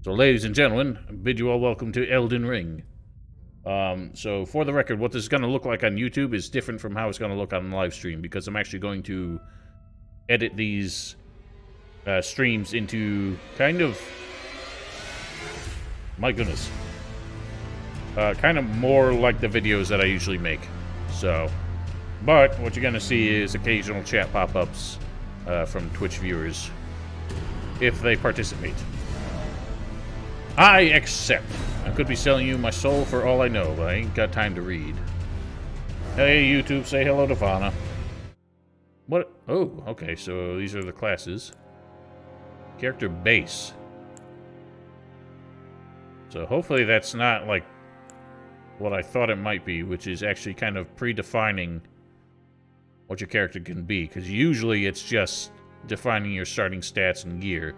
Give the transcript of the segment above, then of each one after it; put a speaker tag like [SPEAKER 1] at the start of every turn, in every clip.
[SPEAKER 1] So, ladies and gentlemen, I bid you all welcome to Elden Ring. So, for the record, what this is going to look like on YouTube is different from how it's going to look on live stream, because I'm actually going to edit these streams into kind of... My goodness. Kind of more like the videos that I usually make. So, but what you're going to see is occasional chat pop-ups from Twitch viewers, if they participate. I accept. I could be selling you my soul for all I know, but I ain't got time to read. Hey, YouTube, say hello to Vana. What? Oh, okay, so these are the classes. Character base. So hopefully that's not, like, what I thought it might be, which is actually kind of predefining what your character can be, because usually it's just defining your starting stats and gear.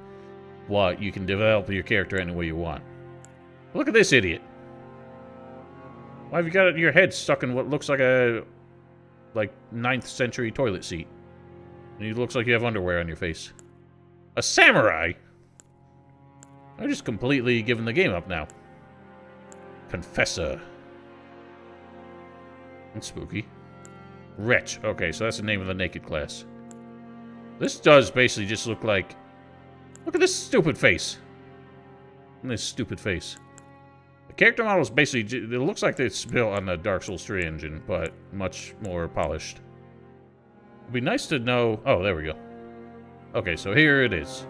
[SPEAKER 1] What you can develop your character any way you want. Look at this idiot. Why have you got your head stuck in what looks like a 9th century toilet seat? And it looks like you have underwear on your face. A samurai? I've just completely given the game up now. Confessor. That's spooky. Wretch. Okay, so that's the name of the naked class. This does basically just look like... Look at this stupid face. And this stupid face. The character model is basically... It looks like it's built on the Dark Souls 3 engine, but much more polished. It'd be nice to know... Oh, there we go. Okay, so here it is.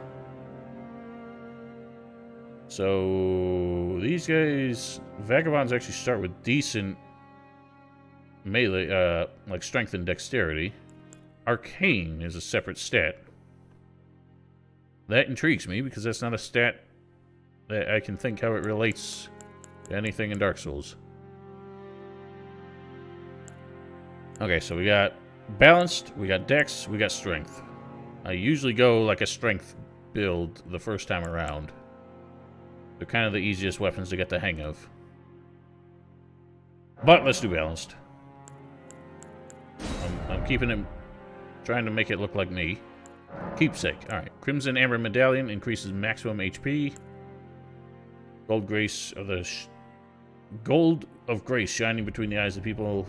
[SPEAKER 1] So... These guys... Vagabonds actually start with decent... melee, like strength and dexterity. Arcane is a separate stat. That intrigues me, because that's not a stat that I can think how it relates to anything in Dark Souls. Okay, so we got balanced, we got dex, we got strength. I usually go like a strength build the first time around. They're kind of the easiest weapons to get the hang of. But let's do balanced. I'm keeping it, trying to make it look like me. Keepsake. Alright. Crimson Amber Medallion increases maximum HP. Gold Grace of the... Gold of Grace shining between the eyes of people.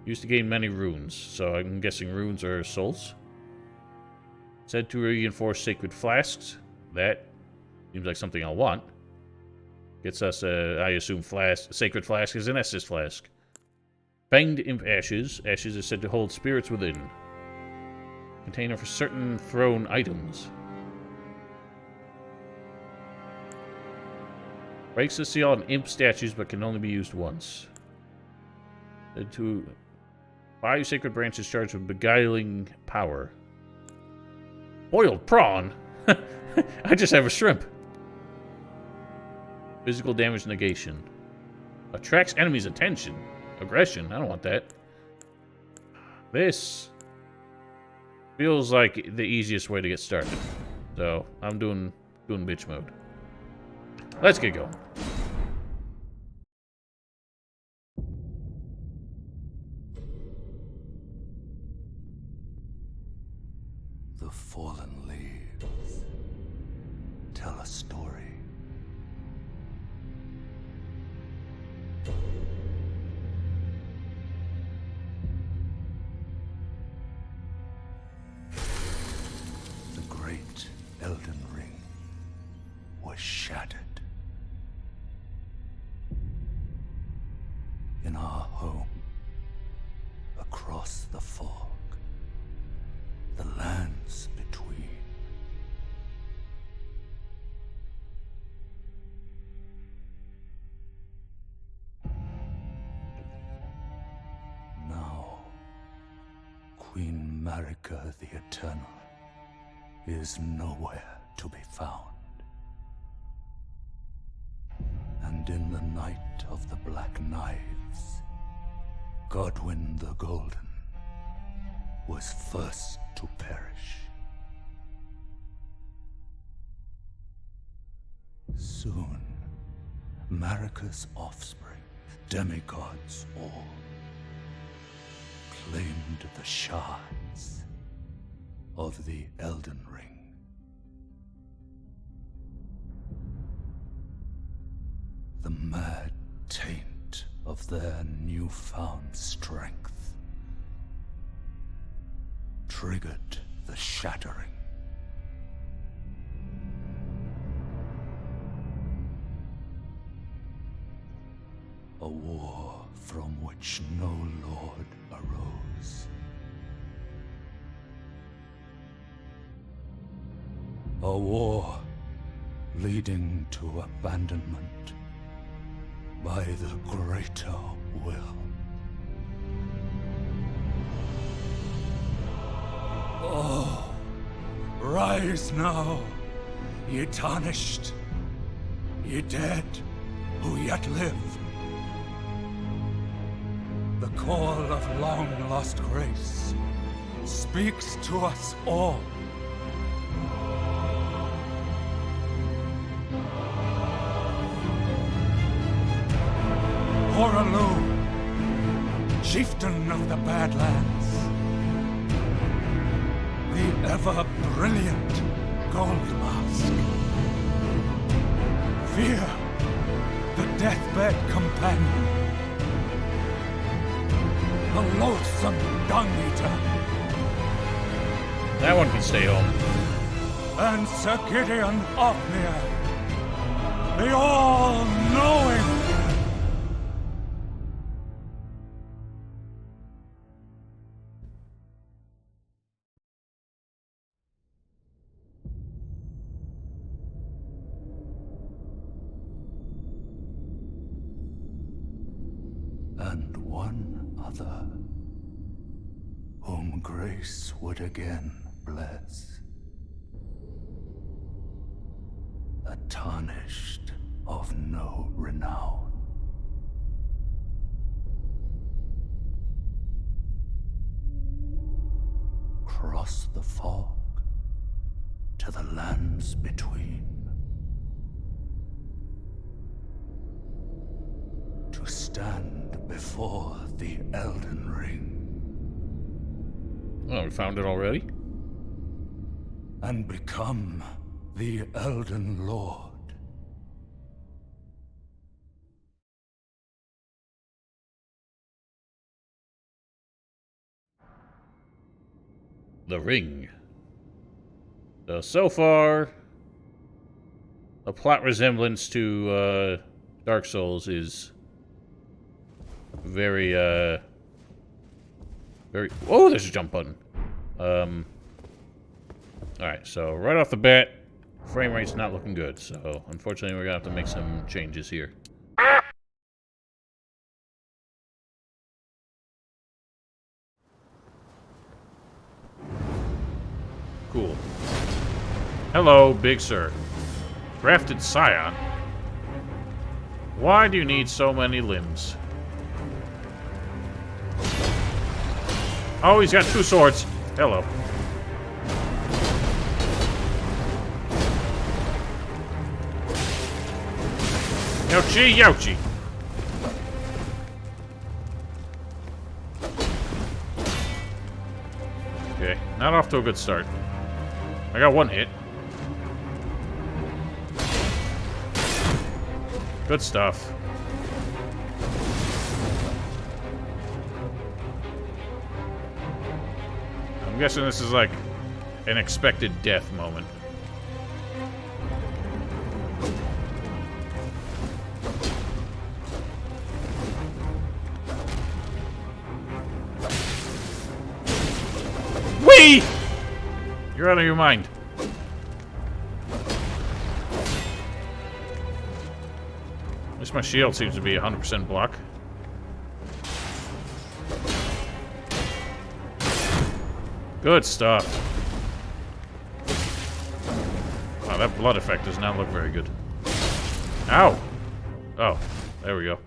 [SPEAKER 1] Used to gain many runes. So I'm guessing runes are souls. Said to reinforce Sacred Flasks. That seems like something I'll want. Gets us, I assume, Sacred Flask is an Estus Flask. Fanged Imp Ashes. Ashes is said to hold spirits within. Container for certain thrown items. Breaks the seal on imp statues, but can only be used once. To 5 sacred branches charged with beguiling power. Boiled prawn? I just have a shrimp. Physical damage negation. Attracts enemies' attention. Aggression. I don't want that. This feels like the easiest way to get started. So, I'm doing bitch mode. Let's get going.
[SPEAKER 2] The fallen leaves tell a story. Elden Ring was shattered. In our home, across the fog, the lands between. Now, Queen Marika the Eternal is nowhere to be found. And in the night of the Black Knives, Godwyn the Golden was first to perish. Soon, Marika's offspring, demigods all, claimed the shards of the Elden Ring. The mad taint of their newfound strength triggered the shattering. A war from which no lord arose. A war leading to abandonment by the greater will. Oh, rise now, ye tarnished, ye dead who yet live. The call of long-lost grace speaks to us all. Horalu, chieftain of the Badlands, the ever-brilliant Gold Mask, Fear, the deathbed companion, the loathsome dung-eater,
[SPEAKER 1] That one can stay home.
[SPEAKER 2] and Sir Gideon Othniel, the all-knowing. And one other, whom grace would again bless. A tarnished of no renown. Cross the fog to the lands between. To stand before the Elden Ring.
[SPEAKER 1] Oh, we found it already?
[SPEAKER 2] And become the Elden Lord.
[SPEAKER 1] The ring. So far, a plot resemblance to Dark Souls is very, very... Oh, there's a jump button. Alright, so right off the bat, frame rate's not looking good, so unfortunately we're gonna have to make some changes here. Cool. Hello, Big Sir. Grafted Scion? Why do you need so many limbs? Oh, he's got two swords. Hello. Youchie, youchie. Okay, not off to a good start. I got one hit. Good stuff. I'm guessing this is like an expected death moment. Whee! You're out of your mind. At least my shield seems to be 100% block. Good stuff. Wow, that blood effect does not look very good. Ow! Oh, there we go.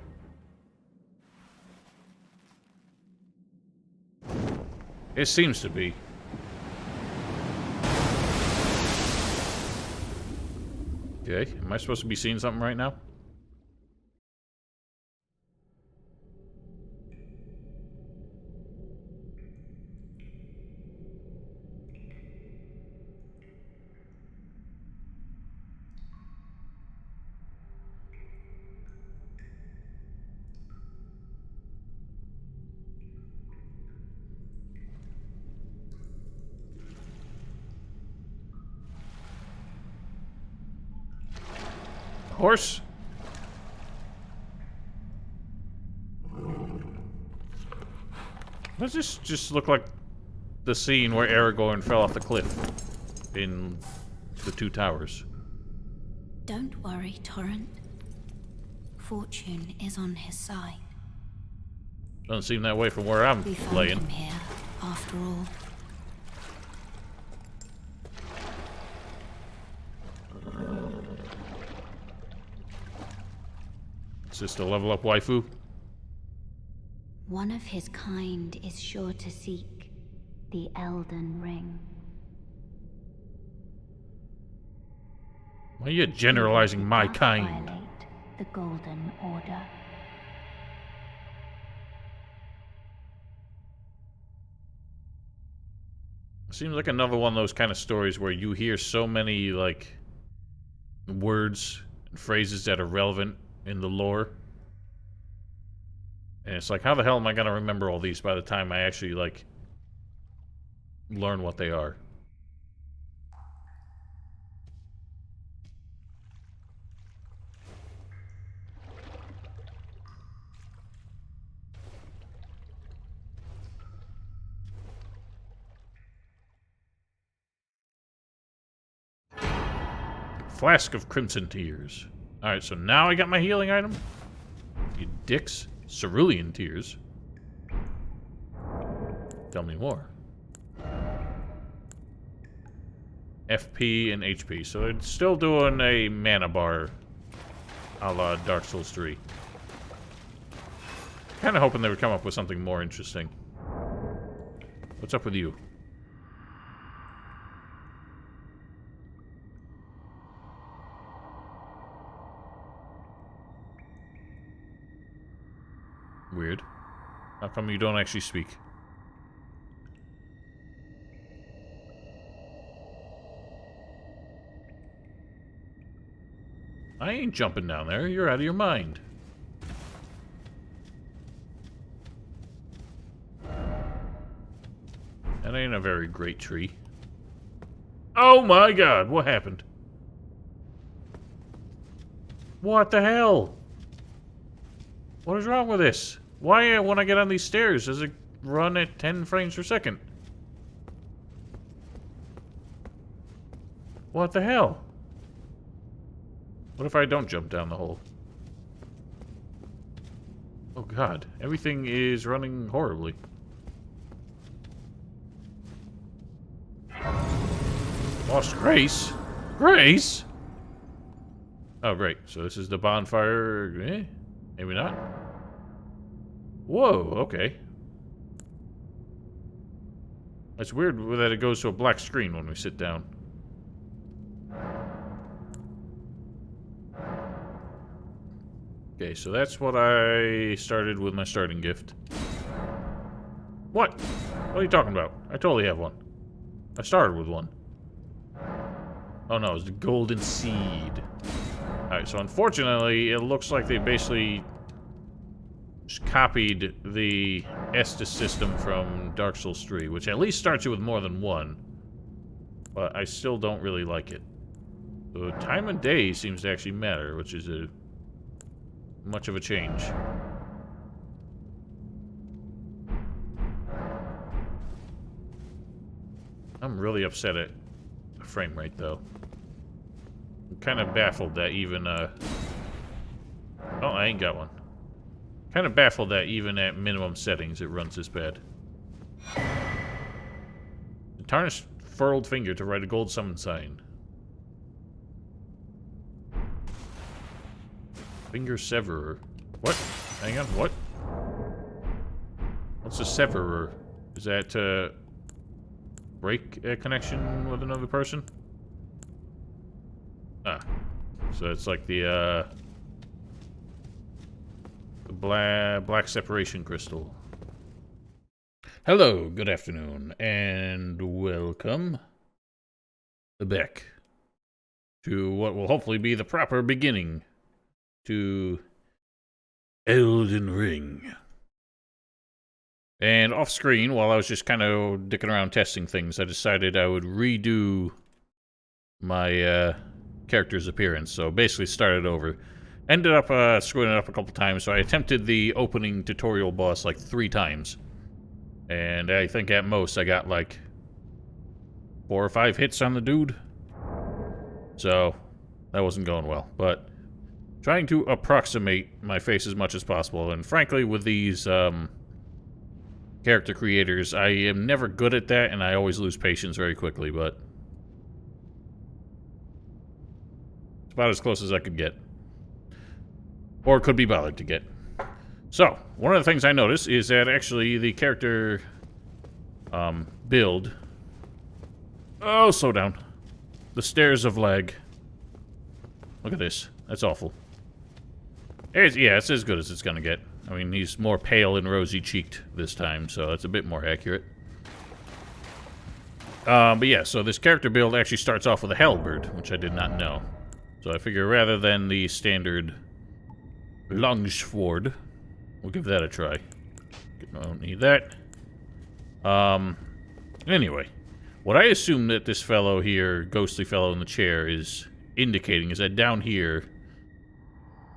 [SPEAKER 1] It seems to be. Okay, am I supposed to be seeing something right now? Horse! Does this just look like the scene where Aragorn fell off the cliff in the Two Towers?
[SPEAKER 3] Don't worry, Torrent. Fortune is on his side.
[SPEAKER 1] Doesn't seem that way from where I'm
[SPEAKER 3] We found
[SPEAKER 1] laying.
[SPEAKER 3] him here, after all.
[SPEAKER 1] Is this the level up waifu?
[SPEAKER 3] One of his kind is sure to seek the Elden Ring.
[SPEAKER 1] Why are you generalizing my
[SPEAKER 3] Not
[SPEAKER 1] kind?
[SPEAKER 3] violate the Golden Order.
[SPEAKER 1] Seems like another one of those kind of stories where you hear so many, like, words and phrases that are relevant in the lore. And it's like, how the hell am I gonna remember all these by the time I actually, like, learn what they are? Flask of Crimson Tears. Alright, so now I got my healing item. You dicks. Cerulean Tears. Tell me more. FP and HP. So it's still doing a mana bar a la Dark Souls 3. Kind of hoping they would come up with something more interesting. What's up with you? Weird. How come you don't actually speak? I ain't jumping down there. You're out of your mind. That ain't a very great tree. Oh my god, what happened? What the hell? What is wrong with this? Why, when I get on these stairs, does it run at 10 frames per second? What the hell? What if I don't jump down the hole? Oh god, everything is running horribly. Lost Grace? Grace? Oh great, so this is the bonfire. Eh? Maybe not. Whoa, okay. That's weird that it goes to a black screen when we sit down. Okay, so that's what I started with my starting gift. What? What are you talking about? I totally have one. I started with one. Oh no, it's the golden seed. Alright, so unfortunately, it looks like they basically just copied the Estus system from Dark Souls 3, which at least starts you with more than one. But I still don't really like it. So time of day seems to actually matter, which is a much of a change. I'm really upset at the frame rate, though. I'm kind of baffled that even, Oh, I ain't got one. Kind of baffled that even at minimum settings it runs this bad. The tarnished furled finger to write a gold summon sign. Finger severer. What? Hang on, what? What's a severer? Is that to break a connection with another person? Ah. So it's like the black separation crystal. Hello, good afternoon, and welcome back to what will hopefully be the proper beginning to Elden Ring. And off screen, while I was just kind of dicking around testing things, I decided I would redo my character's appearance. So basically started over. Ended up screwing it up a couple times, so I attempted the opening tutorial boss like 3 times. And I think at most I got like 4 or 5 hits on the dude. So that wasn't going well. But trying to approximate my face as much as possible. And frankly, with these character creators, I am never good at that, and I always lose patience very quickly, but it's about as close as I could get. Or could be bothered to get. So, one of the things I noticed is that actually the character build... Oh, slow down. The stairs of lag. Look at this. That's awful. Yeah, it's as good as it's gonna get. I mean, he's more pale and rosy-cheeked this time, so that's a bit more accurate. But yeah, so this character build actually starts off with a halberd, which I did not know. So I figure rather than the standard longsword, we'll give that a try. I don't need that. Anyway, what I assume that this fellow here, ghostly fellow in the chair, is indicating is that down here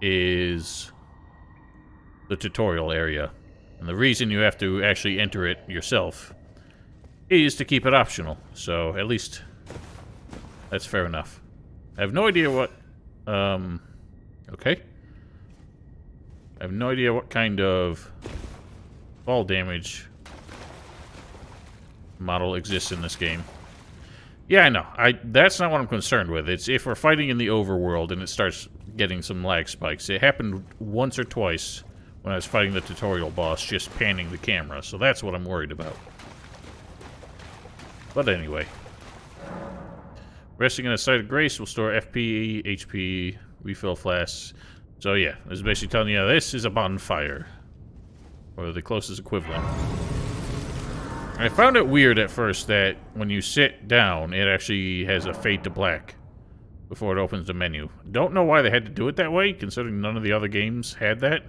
[SPEAKER 1] is the tutorial area. And the reason you have to actually enter it yourself is to keep it optional. So, at least that's fair enough. I have no idea what... okay. I have no idea what kind of fall damage model exists in this game. Yeah, I know. That's not what I'm concerned with. It's if we're fighting in the overworld and it starts getting some lag spikes. It happened once or twice when I was fighting the tutorial boss, just panning the camera. So that's what I'm worried about. But anyway. Resting in a site of grace will store FP, HP, refill flasks. So yeah, this is basically telling you this is a bonfire. Or the closest equivalent. I found it weird at first that when you sit down, it actually has a fade to black before it opens the menu. Don't know why they had to do it that way, considering none of the other games had that.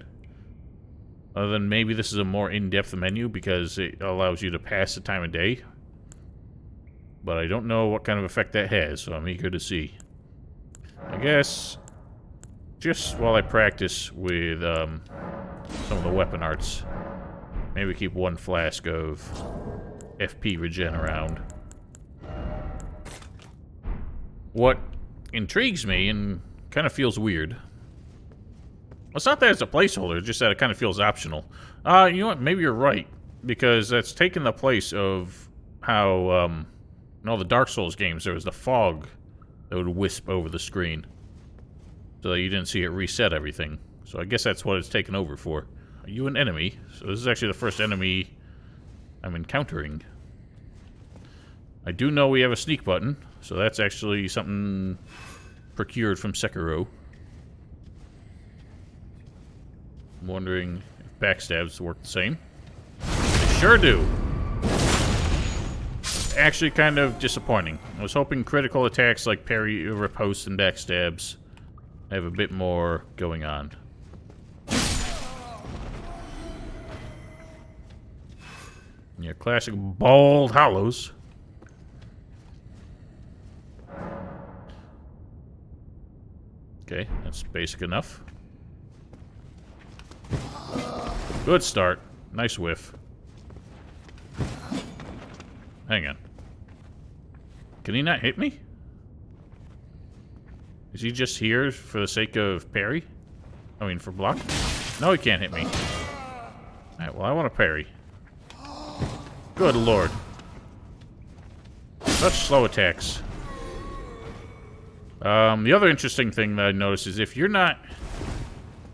[SPEAKER 1] Other than maybe this is a more in-depth menu because it allows you to pass the time of day. But I don't know what kind of effect that has, so I'm eager to see. I guess just while I practice with some of the weapon arts, maybe keep 1 flask of FP regen around. What intrigues me and kind of feels weird. It's not that it's a placeholder, it's just that it kind of feels optional. You know what? Maybe you're right, because that's taken the place of how in all the Dark Souls games there was the fog that would wisp over the screen, so that you didn't see it reset everything. So I guess that's what it's taken over for. Are you an enemy? So this is actually the first enemy I'm encountering. I do know we have a sneak button, so that's actually something procured from Sekiro. I'm wondering if backstabs work the same. They sure do. Actually kind of disappointing. I was hoping critical attacks like parry, riposte, and backstabs have a bit more going on. Yeah, classic bald hollows. Okay, that's basic enough. Good start. Nice whiff. Hang on. Can he not hit me? Is he just here for the sake of parry? I mean, for block? No, he can't hit me. Alright, well, I want to parry. Good lord. Such slow attacks. The other interesting thing that I noticed is if you're not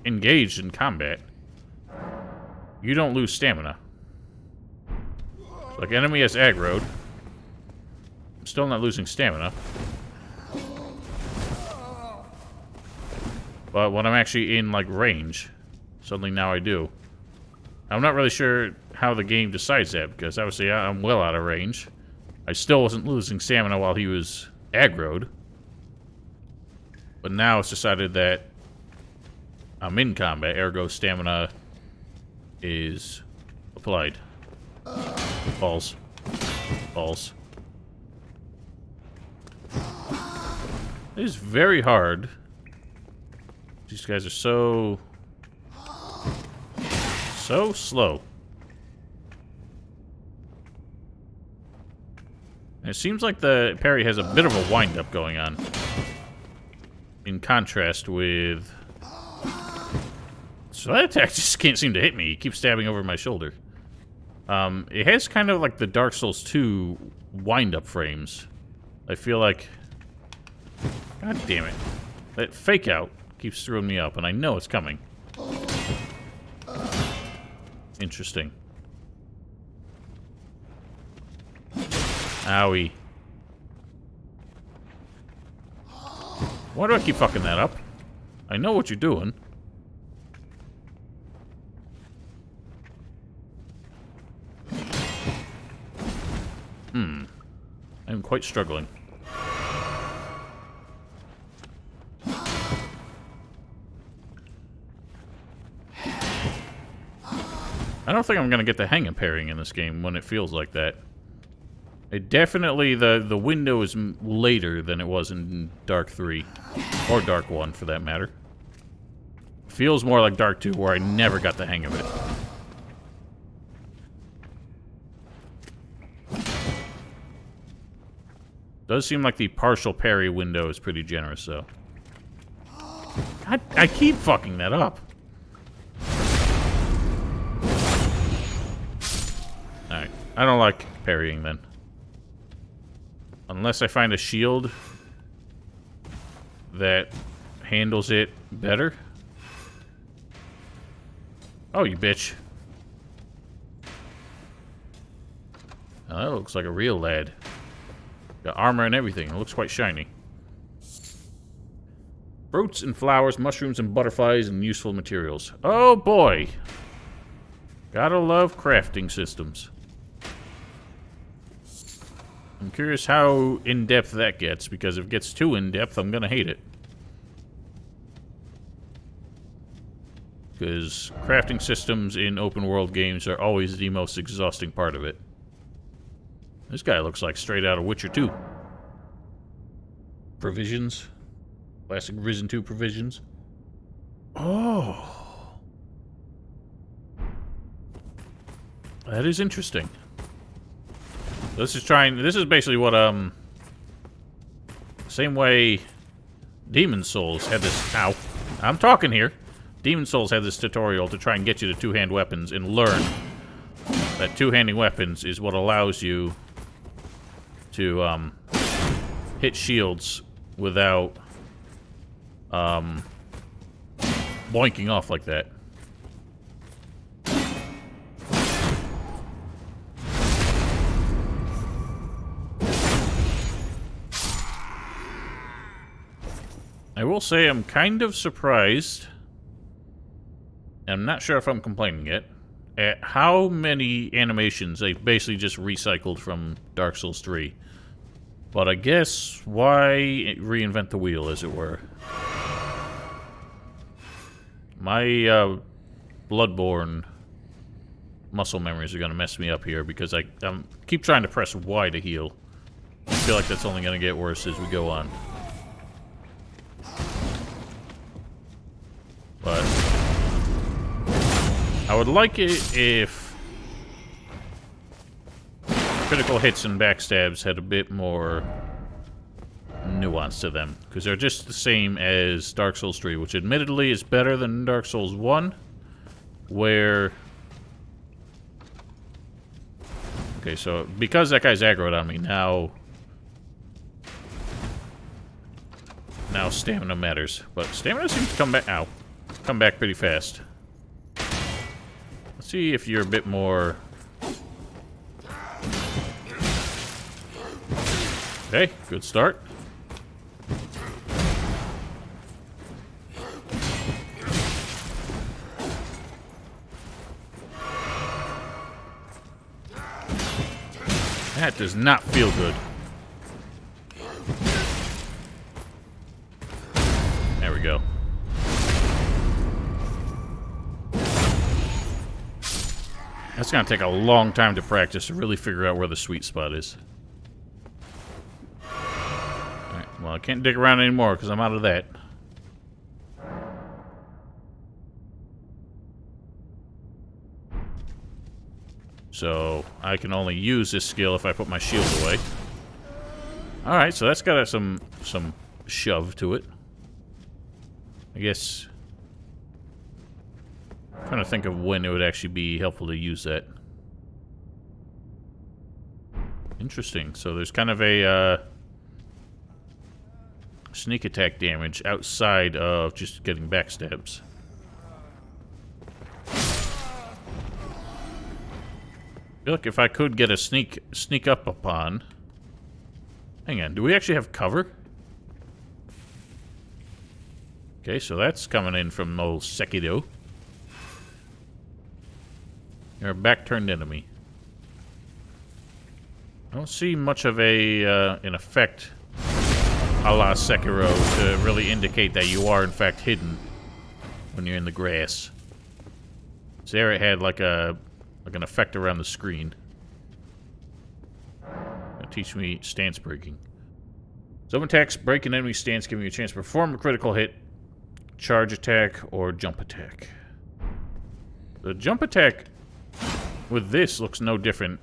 [SPEAKER 1] engaged in combat, you don't lose stamina. Like, enemy has aggroed. I'm still not losing stamina. But when I'm actually in, like, range, suddenly now I do. I'm not really sure how the game decides that, because obviously I'm well out of range. I still wasn't losing stamina while he was aggroed. But now it's decided that I'm in combat, ergo stamina is applied. Balls. Balls. It is very hard. These guys are so slow. And it seems like the parry has a bit of a wind-up going on. In contrast with... So that attack just can't seem to hit me. He keeps stabbing over my shoulder. It has kind of like the Dark Souls 2 wind-up frames. I feel like... God damn it. That fake out keeps throwing me up, and I know it's coming. Interesting. Owie. Why do I keep fucking that up? I know what you're doing. I'm quite struggling. I don't think I'm gonna get the hang of parrying in this game when it feels like that. It definitely, the window is later than it was in Dark 3. Or Dark 1, for that matter. Feels more like Dark 2, where I never got the hang of it. Does seem like the partial parry window is pretty generous, though. God, I keep fucking that up. Alright, I don't like parrying then. Unless I find a shield that handles it better. Oh, you bitch. Oh, that looks like a real lad. Got armor and everything. It looks quite shiny. Fruits and flowers, mushrooms and butterflies, and useful materials. Oh boy! Gotta love crafting systems. I'm curious how in-depth that gets, because if it gets too in-depth, I'm gonna hate it. Because crafting systems in open-world games are always the most exhausting part of it. This guy looks like straight out of Witcher 2. Provisions. Classic Risen 2 provisions. Oh. That is interesting. This is basically what, same way Demon Souls had this, ow, I'm talking here. Demon Souls had this tutorial to try and get you to two-hand weapons and learn that two-handing weapons is what allows you to, hit shields without, boinking off like that. I will say I'm kind of surprised, and I'm not sure if I'm complaining yet, at how many animations they've basically just recycled from Dark Souls 3. But I guess, why reinvent the wheel, as it were? My Bloodborne muscle memories are going to mess me up here, because I keep trying to press Y to heal. I feel like that's only going to get worse as we go on. But I would like it if critical hits and backstabs had a bit more nuance to them, because they're just the same as Dark Souls 3, which admittedly is better than Dark Souls 1, where... Okay, so because that guy's aggroed on me, now stamina matters. But stamina seems to come back... Ow. Come back pretty fast. Let's see if you're a bit more... Okay, good start. That does not feel good. There we go. That's gonna take a long time to practice to really figure out where the sweet spot is. Alright, Well, I can't dig around anymore because I'm out of that. So I can only use this skill if I put my shield away. Alright, so that's got some shove to it. I guess... I'm trying to think of when it would actually be helpful to use that. Interesting. So there's kind of a sneak attack damage outside of just getting backstabs. I feel like if I could get a sneak up upon... Hang on, do we actually have cover? Okay, so that's coming in from old Sekido. You're a back-turned enemy. I don't see much of an effect a la Sekiro to really indicate that you are in fact hidden when you're in the grass. So there it had like an effect around the screen. It'll teach me stance breaking. Some attacks break an enemy stance, giving you a chance to perform a critical hit, charge attack, or jump attack. The jump attack with this looks no different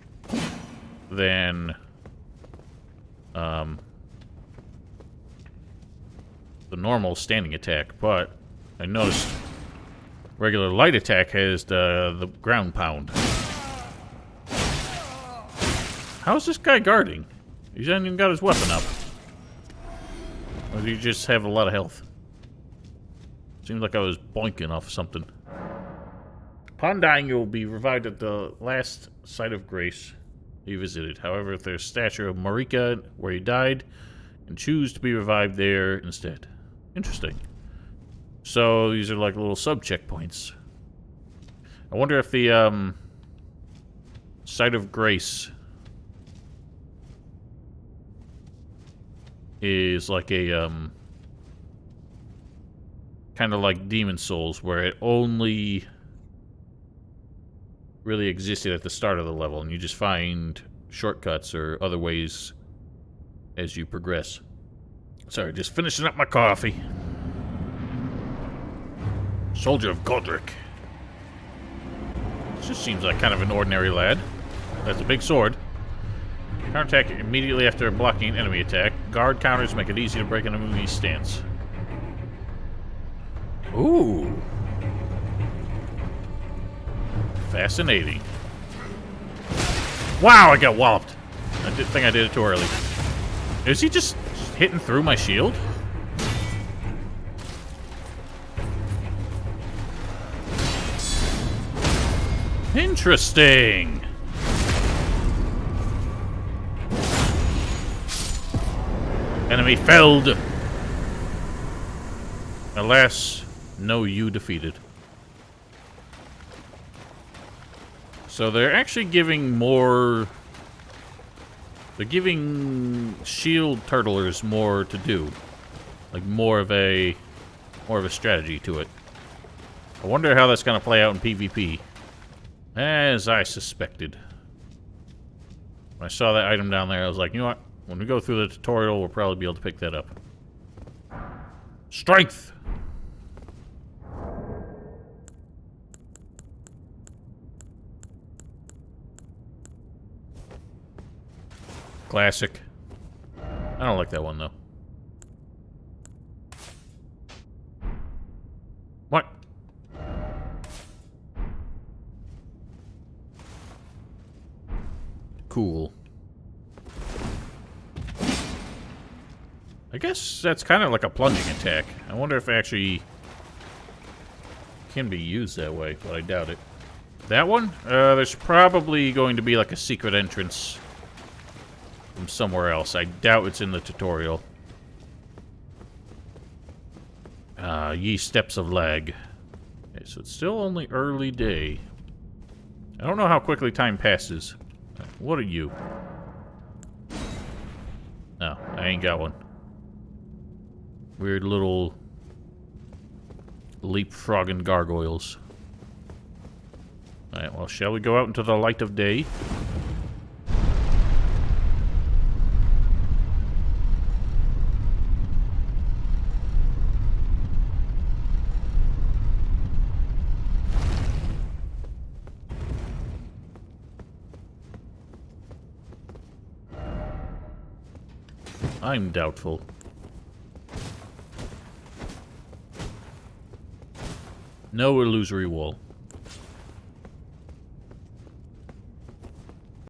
[SPEAKER 1] than the normal standing attack, but I noticed regular light attack has the ground pound. How's this guy guarding? He hasn't even got his weapon up. Or do you just have a lot of health? Seems like I was boinking off something. Upon dying, you will be revived at the last site of grace you visited. However, if there's a statue of Marika where you died, and choose to be revived there instead. Interesting. So these are like little sub-checkpoints. I wonder if the site of grace is like a kind of like Demon Souls, where it only really existed at the start of the level, and you just find shortcuts or other ways as you progress. Sorry, just finishing up my coffee. Soldier of Godric. This just seems like kind of an ordinary lad. That's a big sword. Counterattack immediately after blocking an enemy attack. Guard counters make it easy to break an enemy's stance. Ooh. Fascinating. Wow, I got walloped. I did think I did it too early. Is he just hitting through my shield? Interesting. Enemy felled. Alas, no you defeated. So they're actually giving more... They're giving shield turtlers more to do. Like more of a strategy to it. I wonder how that's going to play out in PvP. As I suspected. When I saw that item down there, I was like, you know what? When we go through the tutorial, we'll probably be able to pick that up. Strength! Classic. I don't like that one, though. What? Cool. I guess that's kind of like a plunging attack. I wonder if it actually can be used that way, but I doubt it. That one? There's probably going to be like a secret entrance from somewhere else. I doubt it's in the tutorial. Ye steps of lag. Okay, so it's still only early day. I don't know how quickly time passes. What are you? No, I ain't got one. Weird little leapfrogging gargoyles. Alright, well, shall we go out into the light of day? I'm doubtful. No illusory wall.